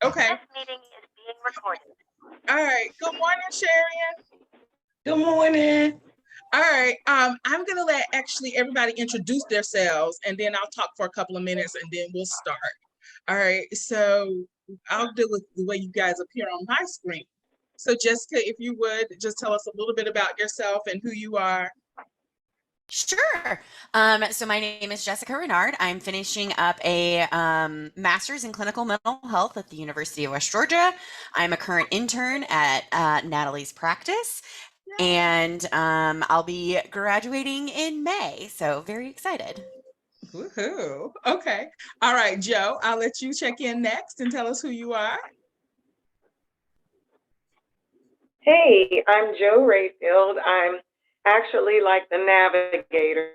Okay. This meeting is being recorded. All right. Good morning, Sharon. Good morning. All right. I'm gonna let actually everybody introduce themselves, and then I'll talk for a couple of minutes, and then we'll start. All right. So I'll do it the way you guys appear on my screen. So Jessica, if you would just tell us a little bit about yourself and who you are. Sure. So my name is Jessica Renard. I'm finishing up a master's in clinical mental health at the University of West Georgia. I'm a current intern at Natalie's practice, and I'll be graduating in May. So very excited. Woohoo. Okay. All right, Joe, I'll let you check in next and tell us who you are. Hey, I'm Joe Rayfield. I'm actually like the navigator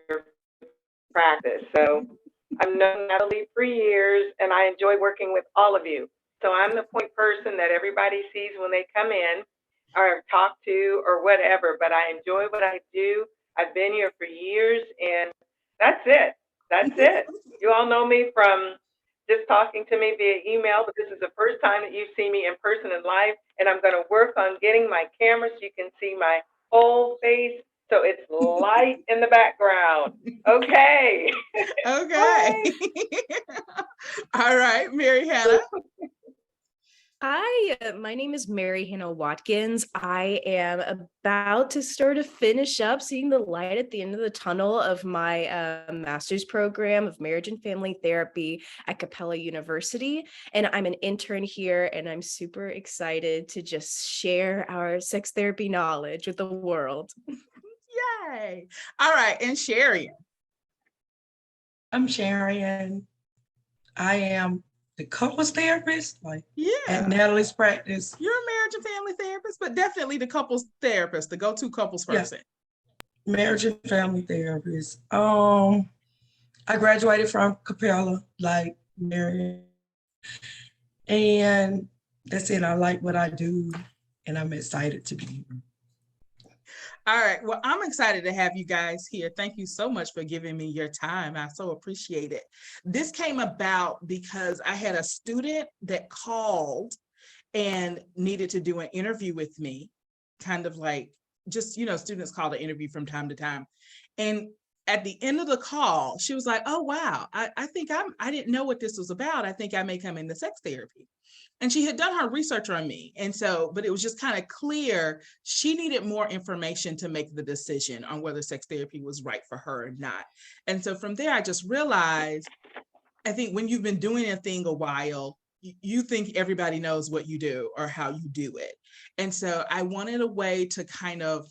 practice. So I've known Natalie for years and I enjoy working with all of you. So I'm the point person that everybody sees when they come in or talk to or whatever, but I enjoy what I do. I've been here for years and that's it. That's it. You all know me from just talking to me via email, but this is the first time that you've seen me in person in live, and I'm going to work on getting my camera so you can see my whole face, so it's light in the background. Okay. Okay. All right, Mary Hannah. Hi, my name is Mary Hannah Watkins. I am about to finish up seeing the light at the end of the tunnel of my master's program of marriage and family therapy at Capella University. And I'm an intern here, and I'm super excited to just share our sex therapy knowledge with the world. Yay. All right, and Sharon. I'm Sharon. I am the couples therapist, at Natalie's practice. You're a marriage and family therapist, but definitely the couples therapist, the go-to couples person. Yeah. Marriage and family therapist. I graduated from Capella, like Mary, and that's it. I like what I do, and I'm excited to be here. All right. Well, I'm excited to have you guys here. Thank you so much for giving me your time. I so appreciate it. This came about because I had a student that called and needed to do an interview with me, kind of like just, students call to interview from time to time. And at the end of the call, she was like, oh, wow, I think I didn't know what this was about. I think I may come into sex therapy. And she had done her research on me. And so, but it was just kind of clear she needed more information to make the decision on whether sex therapy was right for her or not. And so from there, I just realized, I think when you've been doing a thing a while, you think everybody knows what you do or how you do it. And so I wanted a way to kind of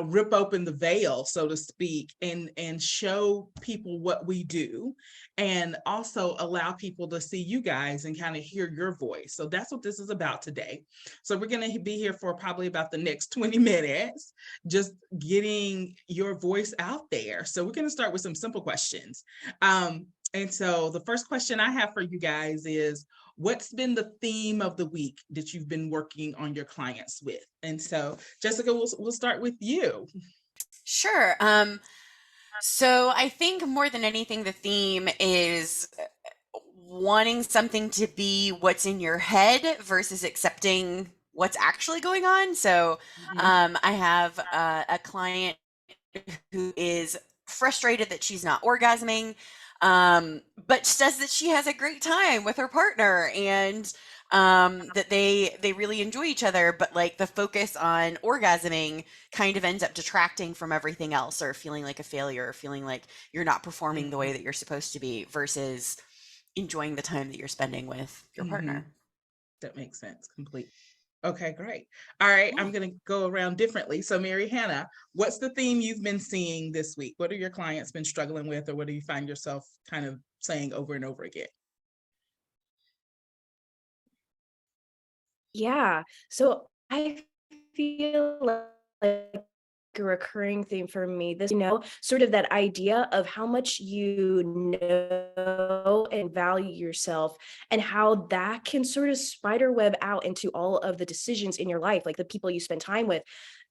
rip open the veil, so to speak, and show people what we do, and also allow people to see you guys and kind of hear your voice. So that's what this is about today. So we're going to be here for probably about the next 20 minutes, just getting your voice out there. So we're going to start with some simple questions. And so the first question I have for you guys is, what's been the theme of the week that you've been working on your clients with? And so, Jessica, we'll start with you. Sure. So I think more than anything, the theme is wanting something to be what's in your head versus accepting what's actually going on. So I have a client who is frustrated that she's not orgasming, but says that she has a great time with her partner and that they really enjoy each other, but like the focus on orgasming kind of ends up detracting from everything else, or feeling like a failure, or feeling like you're not performing the way that you're supposed to be, versus enjoying the time that you're spending with your partner. That makes sense completely. Okay, great. All right, I'm going to go around differently. So Mary Hannah, what's the theme you've been seeing this week? What are your clients been struggling with, or what do you find yourself kind of saying over and over again? Yeah, so I feel like a recurring theme for me, this, sort of that idea of how much you know and value yourself, and how that can sort of spider web out into all of the decisions in your life, like the people you spend time with.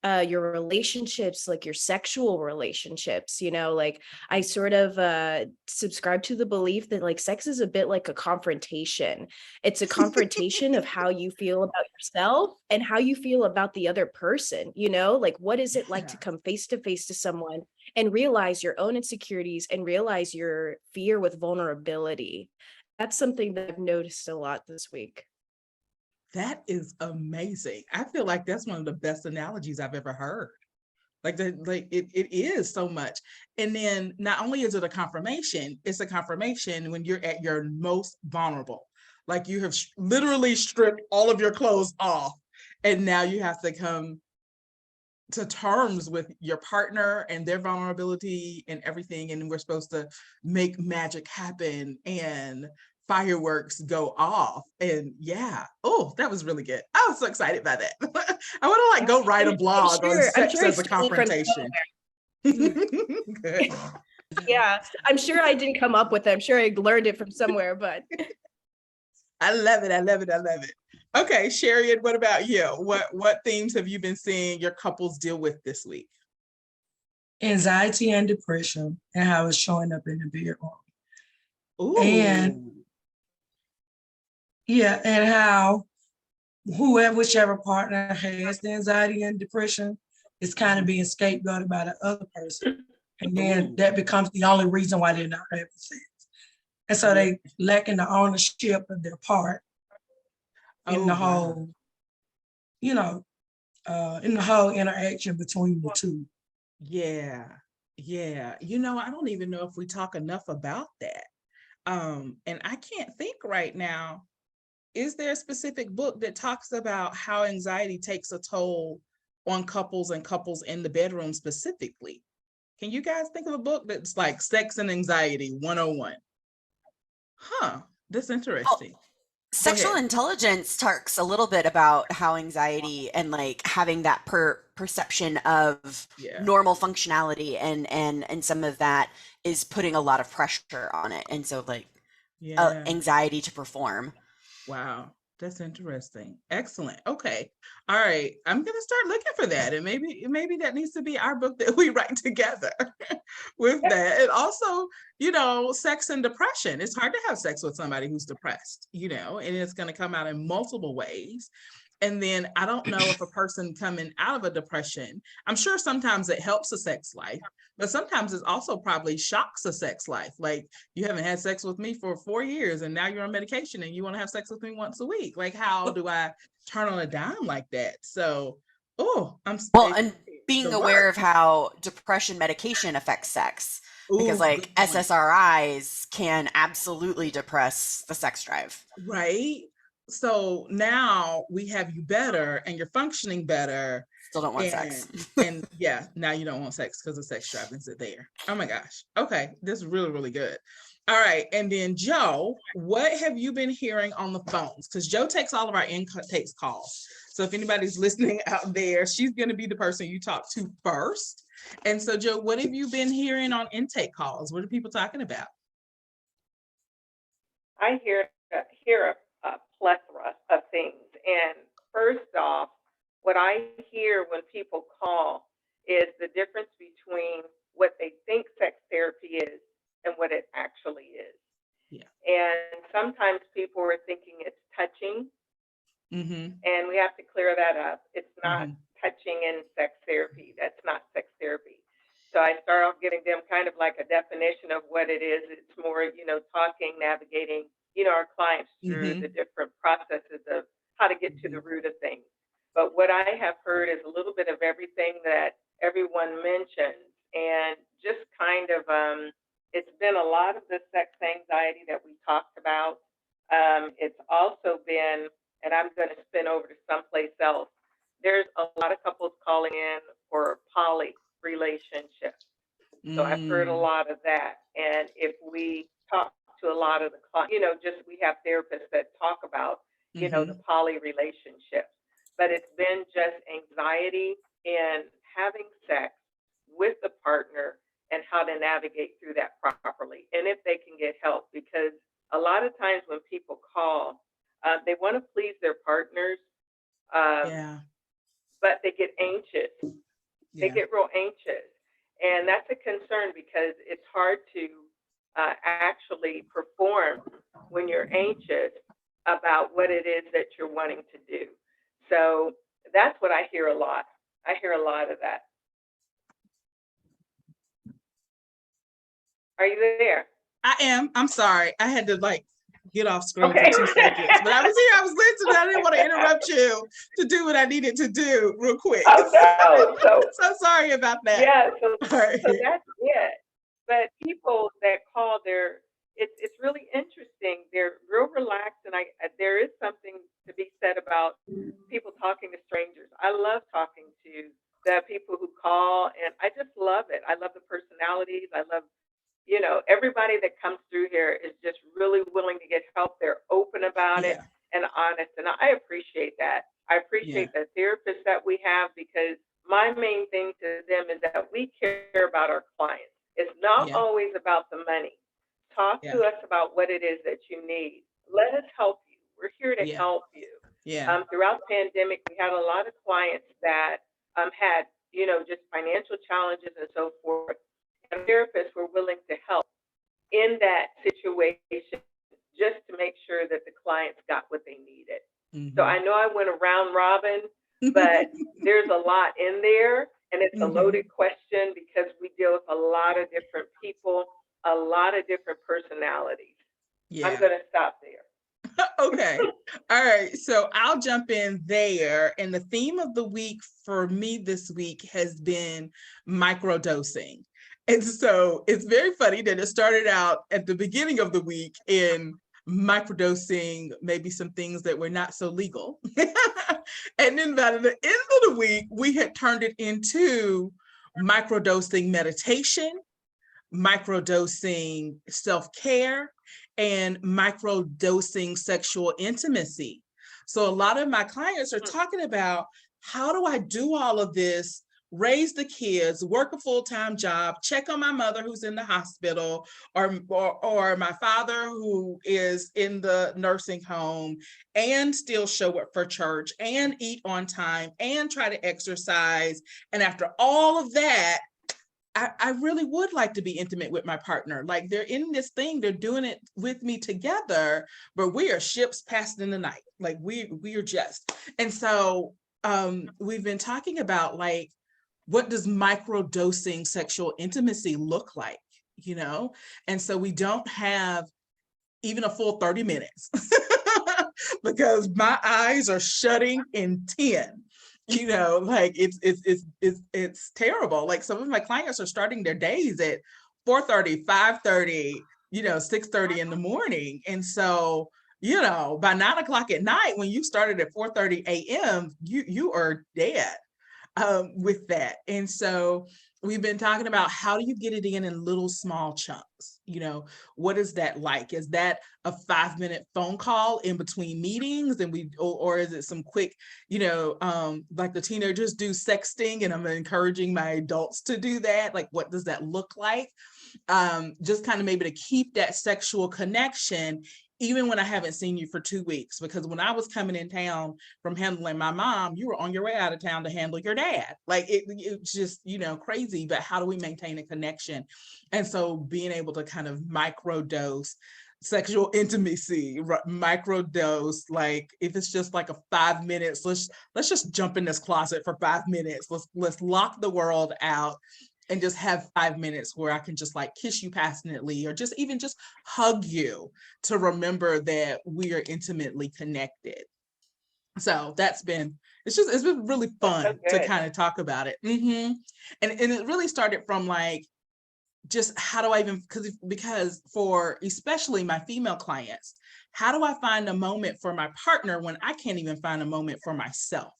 your relationships, like your sexual relationships, like I sort of subscribe to the belief that like sex is a bit like a confrontation. It's a confrontation of how you feel about yourself and how you feel about the other person, like what is it like to come face to face to someone and realize your own insecurities and realize your fear with vulnerability. That's something that I've noticed a lot this week. That is amazing. I feel like that's one of the best analogies I've ever heard. It is so much. And then not only is it a confirmation, it's a confirmation when you're at your most vulnerable. Like you have literally stripped all of your clothes off, and now you have to come to terms with your partner and their vulnerability and everything. And we're supposed to make magic happen and fireworks go off. And yeah, oh, that was really good. I was so excited by that. I want to go write a blog on sex as a confrontation. Good. Yeah, I'm sure I didn't come up with it. I'm sure I learned it from somewhere, but I love it. I love it. I love it. Okay, Sherry, what about you? What themes have you been seeing your couples deal with this week? Anxiety and depression and how it's showing up in the bedroom. Ooh. And how whichever partner has the anxiety and depression is kind of being scapegoated by the other person. And then that becomes the only reason why they're not having sex. And so they lacking the ownership of their part in the whole, in the whole interaction between the two. Yeah. I don't even know if we talk enough about that. And I can't think right now, is there a specific book that talks about how anxiety takes a toll on couples and couples in the bedroom specifically? Can you guys think of a book that's like Sex and Anxiety 101? Huh, that's interesting. Sexual intelligence talks a little bit about how anxiety and like having that perception of normal functionality and some of that is putting a lot of pressure on it. And so like anxiety to perform. Wow, that's interesting. Excellent. Okay. All right. I'm gonna start looking for that. And maybe that needs to be our book that we write together with that. And also, sex and depression. It's hard to have sex with somebody who's depressed, and it's gonna come out in multiple ways. And then I don't know if a person coming out of a depression, I'm sure sometimes it helps a sex life, but sometimes it also probably shocks a sex life. Like you haven't had sex with me for 4 years and now you're on medication and you want to have sex with me once a week. Like how do I turn on a dime like that? So, and being aware of how depression medication affects sex. Because like SSRIs can absolutely depress the sex drive. Right. So now we have you better and you're functioning better. Still don't want sex. And now you don't want sex because the sex drive isn't there. Oh my gosh. Okay. This is really, really good. All right. And then Joe, what have you been hearing on the phones? Because Joe takes all of our intakes calls. So if anybody's listening out there, she's going to be the person you talk to first. And so Joe, what have you been hearing on intake calls? What are people talking about? I hear a plethora of things. And first off, what I hear when people call is the difference between what they think sex therapy is and what it actually is. Yeah. And sometimes people are thinking it's touching, and we have to clear that up. It's not touching in sex therapy. That's not sex therapy. So I start off getting them kind of like a definition of what it is. It's more, talking, navigating, our clients through the different processes of how to get to the root of things. But what I have heard is a little bit of everything that everyone mentioned, and just kind of, it's been a lot of the sex anxiety that we talked about. It's also been, and I'm going to spin over to someplace else, there's a lot of couples calling in for poly relationships. So I've heard a lot of that. And if we talk to a lot of the clients, we have therapists that talk about, the poly relationships. But it's been just anxiety in having sex with the partner and how to navigate through that properly. And if they can get help, because a lot of times when people call, they want to please their partners. but they get anxious. They Yeah. get real anxious. And that's a concern because it's hard to actually perform when you're anxious about what it is that you're wanting to do. So that's what I hear a lot. I hear a lot of that. Are you there? I am. I'm sorry. I had to like get off screen for Okay. 2 seconds, but I was here. I was listening. I didn't want to interrupt you to do what I needed to do real quick. Oh no. So So sorry about that. yeah, so All right. that's it. But people that call, it's really interesting. They're real relaxed, and there is something to be said about people talking to strangers. I love talking to the people who call, and I just love it. I love the personalities. I love, everybody that comes through here is just really willing to get help. They're open about it Yeah. and honest, and I appreciate that. I Yeah. appreciate the therapists that we have because my main thing to them is that we care about our clients. It's not Yeah. always about the money. Talk Yeah. to us about what it is that you need. Let us help you. We're here to Yeah. help you. Yeah. Throughout the pandemic, we had a lot of clients that had, just financial challenges and so forth. And therapists were willing to help in that situation just to make sure that the clients got what they needed. So I know I went around robin, but there's a lot in there, and it's a loaded question because we deal with a lot of different people, a lot of different personalities. I'm Yeah. going to stop there. Okay. All right. So I'll jump in there. And the theme of the week for me this week has been microdosing. And so it's very funny that it started out at the beginning of the week in microdosing, maybe some things that were not so legal. And then by the end of the week, we had turned it into microdosing meditation, microdosing self-care, and microdosing sexual intimacy. So a lot of my clients are talking about, how do I do all of this, raise the kids, work a full-time job, check on my mother who's in the hospital, or my father who is in the nursing home, and still show up for church and eat on time and try to exercise. And after all of that, I really would like to be intimate with my partner. Like, they're in this thing, they're doing it with me together, but we are ships passing in the night. Like we are just. And so we've been talking about, like, what does microdosing sexual intimacy look like, And so we don't have even a full 30 minutes because my eyes are shutting in 10. Like it's terrible. Like, some of my clients are starting their days at 4:30, 5:30, 6:30 in the morning. And so, by 9 o'clock at night, when you started at 4:30 a.m., you are dead with that. And so we've been talking about, how do you get it in little small chunks? What is that like? Is that a 5-minute phone call in between meetings, and or is it some quick, like the teenagers do, sexting, and I'm encouraging my adults to do that? Like, what does that look like? Just kind of maybe to keep that sexual connection, even when I haven't seen you for 2 weeks. Because when I was coming in town from handling my mom, you were on your way out of town to handle your dad. Like, it's just, crazy. But how do we maintain a connection? And so being able to kind of microdose sexual intimacy, microdose, like, if it's just like a 5 minutes, let's just jump in this closet for 5 minutes. Let's lock the world out and just have 5 minutes where I can just like kiss you passionately, or just even just hug you to remember that we are intimately connected. So it's been really fun to kind of talk about it. And it really started from, like, just how do I even, because for especially my female clients, how do I find a moment for my partner when I can't even find a moment for myself?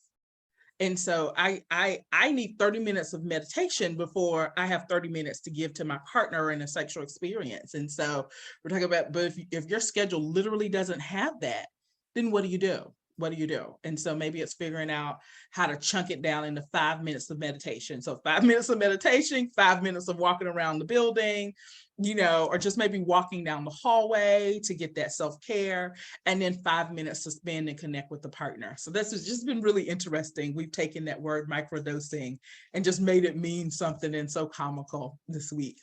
And so I need 30 minutes of meditation before I have 30 minutes to give to my partner in a sexual experience. And so we're talking about, but if your schedule literally doesn't have that, then what do you do? What do you do? And so maybe it's figuring out how to chunk it down into 5 minutes of meditation. So 5 minutes of meditation, 5 minutes of walking around the building, or just maybe walking down the hallway to get that self-care, and then 5 minutes to spend and connect with the partner. So this has just been really interesting. We've taken that word microdosing and just made it mean something and so comical this week.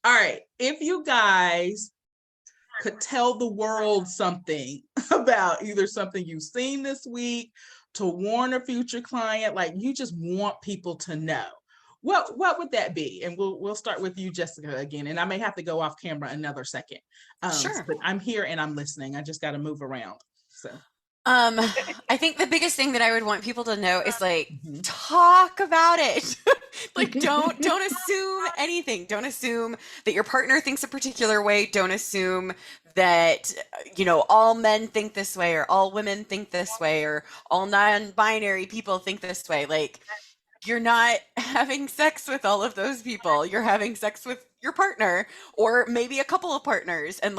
All right, if you guys could tell the world something about either something you've seen this week, to warn a future client, like you just want people to know, what would that be? And we'll start with you, Jessica, again, and I may have to go off camera another second. Sure. But I'm here and I'm listening. I just got to move around. So I think the biggest thing that I would want people to know is Mhm. talk about it. Don't assume anything. Don't assume that your partner thinks a particular way. Don't assume that all men think this way, or all women think this way, or all non-binary people think this way. Like, you're not having sex with all of those people. You're having sex with your partner, or maybe a couple of partners, and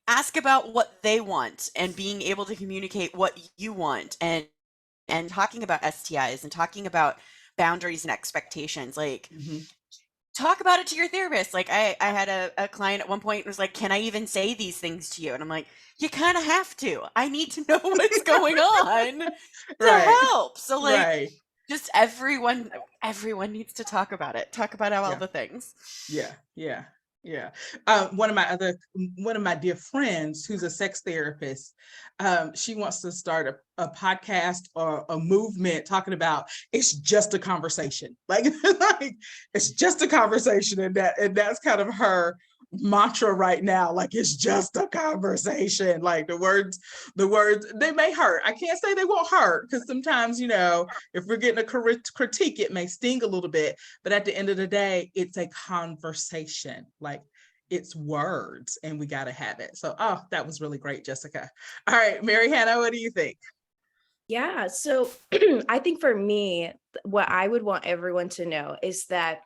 ask about what they want, and being able to communicate what you want, and talking about STIs and talking about boundaries and expectations. Mhm. Talk about it to your therapist. I had a client at one point who was like, can I even say these things to you? And I'm like, you kind of have to. I need to know what's going on to Right. help. So Right. just everyone needs to talk about it. Talk about all Yeah. the things. Yeah. One of my dear friends who's a sex therapist, she wants to start a podcast or a movement talking about it's just a conversation. Like it's just a conversation, and that's kind of her mantra right now. Like, it's just a conversation. Like the words they may hurt. I can't say they won't hurt, because sometimes if we're getting a critique, it may sting a little bit, but at the end of the day, it's a conversation. Like, it's words, and we got to have it. So, that was really great, Jessica. All right, Mary Hannah, what do you think? Yeah, so I think for me, what I would want everyone to know is that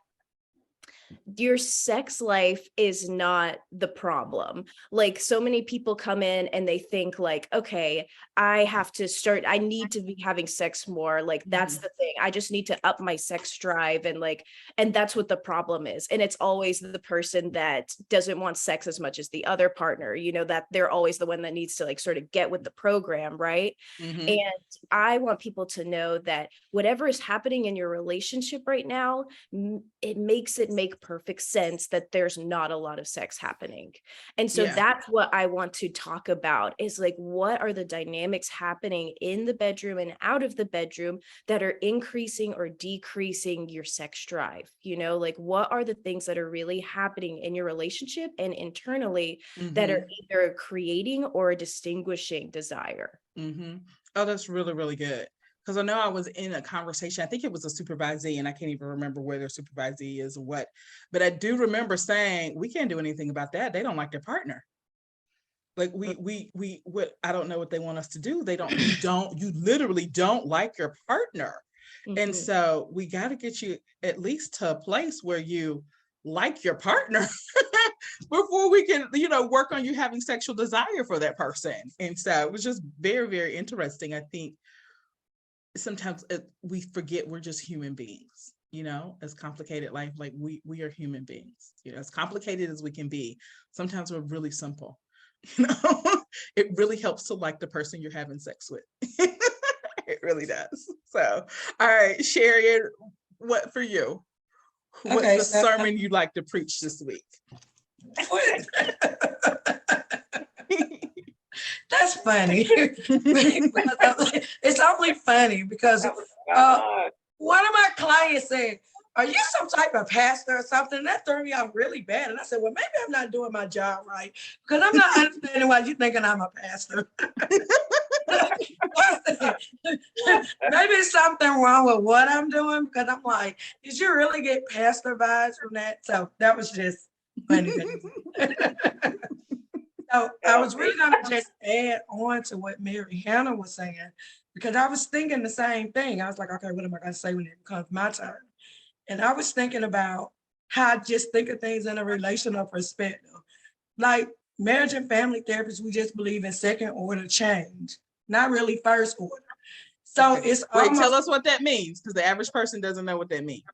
your sex life is not the problem. Like, so many people come in and they think like, okay, I need to be having sex more. Like, that's the thing. I just need to up my sex drive, and that's what the problem is. And it's always the person that doesn't want sex as much as the other partner, that they're always the one that needs to sort of get with the program, right? Mhm. And I want people to know that whatever is happening in your relationship right now, it makes it make perfect sense that there's not a lot of sex happening. And so Yeah. that's what I want to talk about, is what are the dynamics happening in the bedroom and out of the bedroom that are increasing or decreasing your sex drive? What are the things that are really happening in your relationship and internally that are either creating or distinguishing desire? Mm-hmm. Oh, that's really, really good. Because I know I was in a conversation, I think it was a supervisee, and I can't even remember where their supervisee is or what, but I do remember saying, we can't do anything about that. They don't like their partner. Like what, I don't know what they want us to do. You literally don't like your partner. And so we got to get you at least to a place where you like your partner before we can, work on you having sexual desire for that person. And so it was just very, very interesting. I think sometimes we forget we're just human beings, as complicated life, like we are human beings, as complicated as we can be. Sometimes we're really simple. It really helps to like the person you're having sex with. It really does. So, all right, Sherry, what for you? What's Okay, the so- sermon you'd like to preach this week? That's funny. It's only funny because one of my clients said, are you some type of pastor or something? That threw me out really bad. And I said, well, maybe I'm not doing my job right, because I'm not understanding why you thinking I'm a pastor. Maybe it's something wrong with what I'm doing, because I'm like, did you really get pastor vibes from that? So that was just funny. So I was really going to just add on to what Mary Hannah was saying, because I was thinking the same thing. I was like, okay, what am I going to say when it comes my turn? And I was thinking about how I just think of things in a relational perspective. Like marriage and family therapists, we just believe in second order change. not really first order. So Okay. it's Wait, almost tell us what that means, because the average person doesn't know what that means.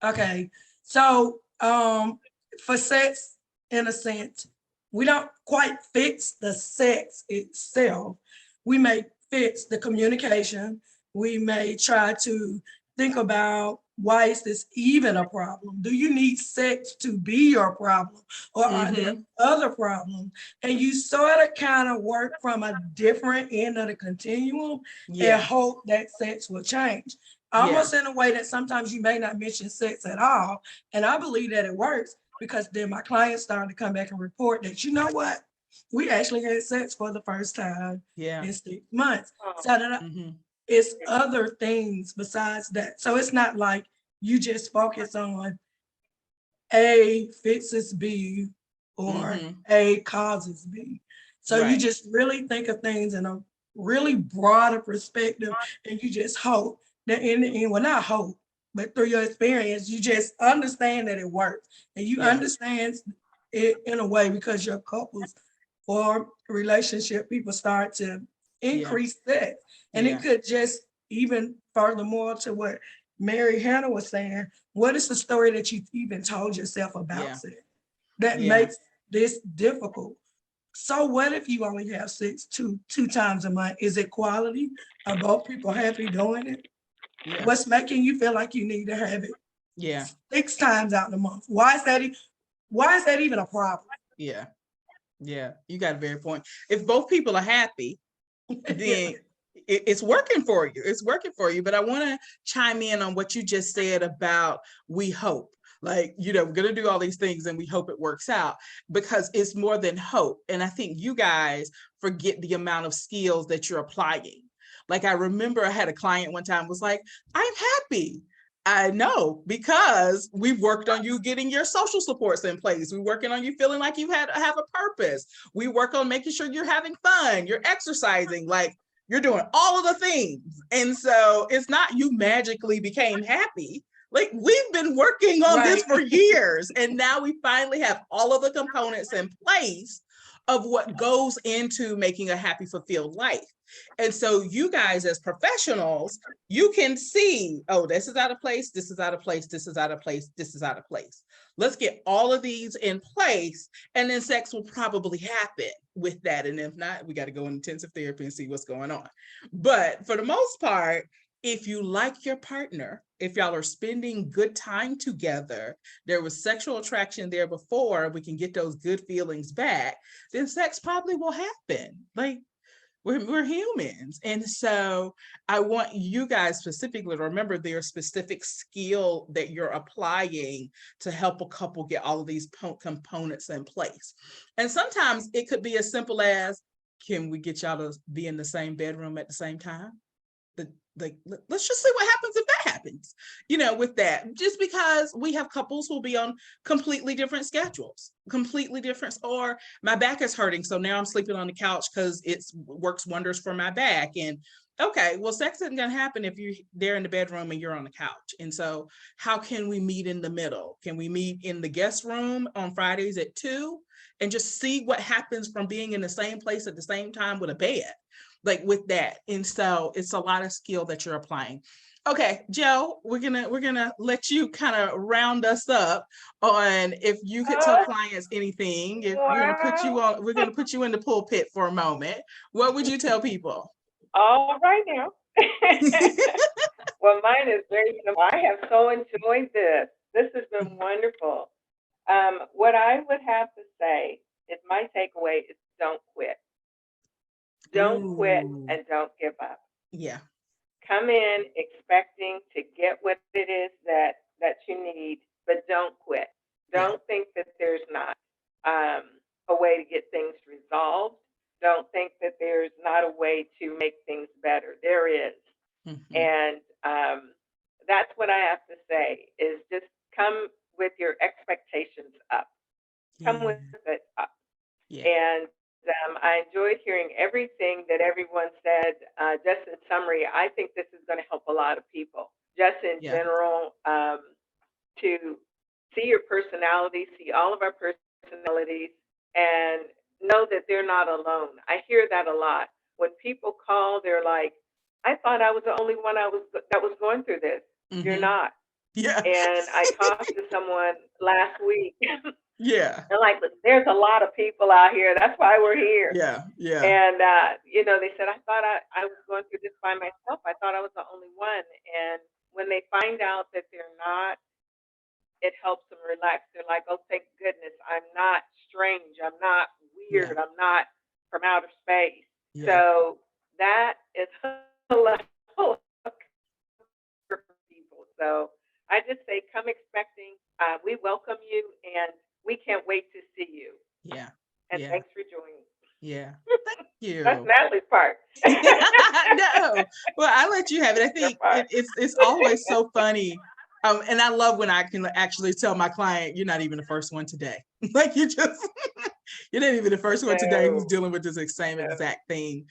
okay. So for sex, in a sense, we don't quite fix the sex itself. We may fix the communication. We may try to think about, why is this even a problem? Do you need sex to be your problem? Or are there other problems? And you sort of kind of work from a different end of the continuum and Yeah. hope that sex will change. Yeah. Almost in a way that sometimes you may not mention sex at all. And I believe that it works, because then my clients started to come back and report that, you know what? We actually had sex for the first time Yeah. in 6 months. Oh, So that it's other things besides that. So it's not like you just focus on A fixes B or A causes B. So you Right. just really think of things in a really broader perspective, and you just hope that in the end, well, not hope, but through your experience, you just understand that it works, and you Yeah. understand it in a way, because your couples or relationship people start to increase that. And Yeah. it could just, even furthermore to what Mary Hannah was saying, what is the story that you even told yourself about Yeah. sex that Yeah. makes this difficult? So what if you only have sex two times a month? Is it quality? Are both people happy doing it? Yeah. What's making you feel like you need to have it Yeah. 6 times out in a month? Why is that even a problem? Yeah. Yeah. You got a very point. If both people are happy, then it's working for you. It's working for you. But I want to chime in on what you just said about we hope. Like, we're going to do all these things and we hope it works out, because it's more than hope. And I think you guys forget the amount of skills that you're applying. Like, I remember I had a client one time was like, I'm happy. I know, because we've worked on you getting your social supports in place. We're working on you feeling like you have a purpose. We work on making sure you're having fun, you're exercising, like you're doing all of the things. And so it's not you magically became happy. Like, we've been working on this for years, and now we finally have all of the components in place of what goes into making a happy, fulfilled life. And so you guys as professionals, you can see, oh, this is out of place, this is out of place, this is out of place, this is out of place. Let's get all of these in place, and then sex will probably happen with that. And if not, we got to go in intensive therapy and see what's going on. But for the most part, if you like your partner, if y'all are spending good time together, there was sexual attraction there before, we can get those good feelings back, then sex probably will happen. Like, we're humans. And so I want you guys specifically to remember there's specific skill that you're applying to help a couple get all of these components in place. And sometimes it could be as simple as, can we get y'all to be in the same bedroom at the same time? Like, let's just see what happens if that happens, with that, just because we have couples who'll be on completely different schedules, completely different, or my back is hurting, so now I'm sleeping on the couch because it works wonders for my back. And okay, well, sex isn't going to happen if you're there in the bedroom and you're on the couch. And so how can we meet in the middle? Can we meet in the guest room on Fridays at 2 and just see what happens from being in the same place at the same time with a bed? Like, with that. And so it's a lot of skill that you're applying. Okay, Joe, we're gonna let you kind of round us up on, if you could tell clients anything, if we're gonna put you in the pulpit for a moment. What would you tell people? all right now. Well, mine is very simple. I have so enjoyed this. This has been wonderful. What I would have to say is, my takeaway is, don't quit. Don't quit Ooh. and don't give up. Yeah. Come in expecting to get what it is that you need, but don't quit. Don't think that there's not a way to get things resolved. Don't think that there's not a way to make things better. There is. And that's what I have to say, is just come with your expectations up. Come with it up. And I enjoyed hearing everything that everyone said. Just in summary, I think this is going to help a lot of people, just in general, to see your personality, see all of our personalities, and know that they're not alone. I hear that a lot. when people call, they're like, I thought I was the only one that was going through this. You're Mhm. not. Yeah. And I talked to someone last week. Yeah. They're like, there's a lot of people out here. That's why we're here. Yeah. Yeah. And, they said, I thought I was going through this by myself. I thought I was the only one. And when they find out that they're not, it helps them relax. They're like, oh, thank goodness, I'm not strange. I'm not Yeah. weird. I'm not from outer space. Yeah. So that is a level of for people. So I just say, come expecting. We welcome you, and we can't wait to see you. Yeah. And Yeah. thanks for joining. Yeah. Thank you. That's Natalie's part. No, well, I let you have it. I think part. it's always so funny. And I love when I can actually tell my client, you're not even the first one today. Like you're not even the first one today who's No. dealing with this same No. exact thing.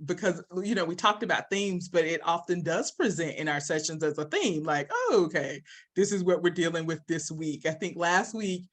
Because we talked about themes, but it often does present in our sessions as a theme, like, oh, okay, this is what we're dealing with this week. I think last week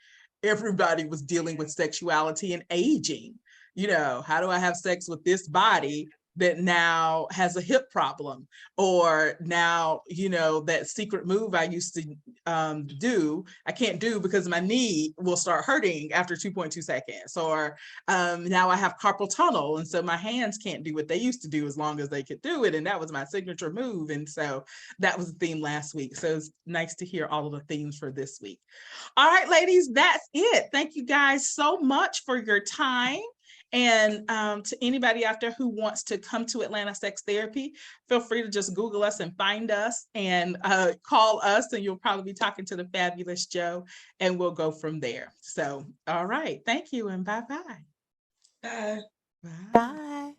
everybody was dealing with sexuality and aging. How do I have sex with this body that now has a hip problem, or now, that secret move I used to do, I can't do because my knee will start hurting after 2.2 seconds, or now I have carpal tunnel. And so my hands can't do what they used to do as long as they could do it. And that was my signature move. And so that was the theme last week. So it's nice to hear all of the themes for this week. All right, ladies, that's it. Thank you guys so much for your time. And to anybody out there who wants to come to Atlanta Sex Therapy, feel free to just Google us and find us, and call us, and you'll probably be talking to the fabulous Joe, and we'll go from there. So, all right. Thank you, and bye-bye. Bye. Bye. Bye.